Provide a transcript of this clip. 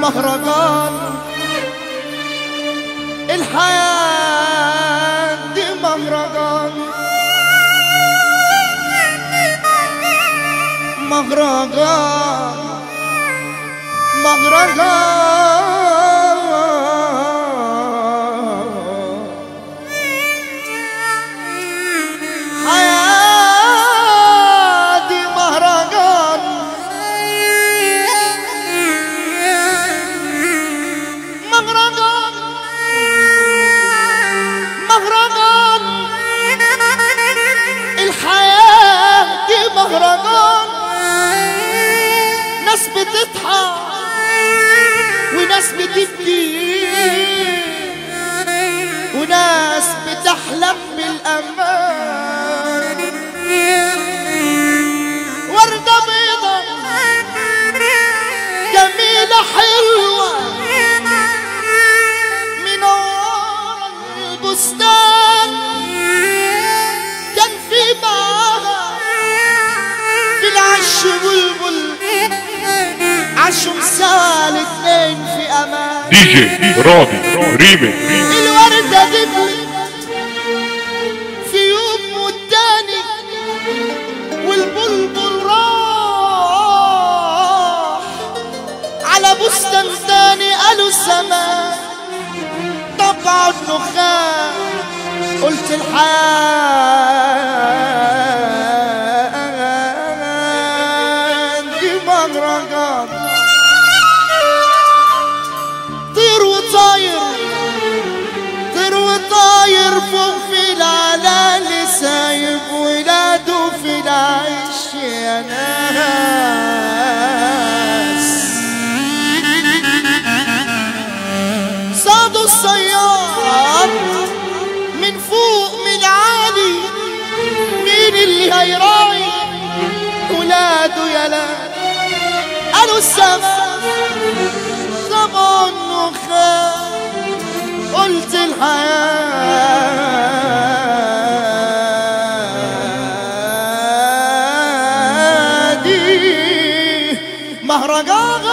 مهرجان، الحياة دي مهرجان، مهرجان مهرجان، حياة دي مهرجان، مهرجان مهرجان، الحياة دي مهرجان، ناس بتضحك وناس بتبكي وناس بتحلم بالأمان، وردة بيضة جميلة حلوة منورة البستان، كان في معاها في العش بلبل عاشوا سوا الاتنين في امان. دي جي راضي ريمي. الوردة دبلت في يوم والتاني والبلبل راح على بستان تاني، قالوا الزمان طبع النخام، قلت الحياة دي مهرجان، طير وطاير طير وطاير فوق في العلالي، سايب ولاده في العيش يا ناس، صادوا الصياد من فوق من عالي، مين اللي هيراعي ولاده يا لا؟ قالوا السما سما النخام، قلت الحياة دي مهرجان.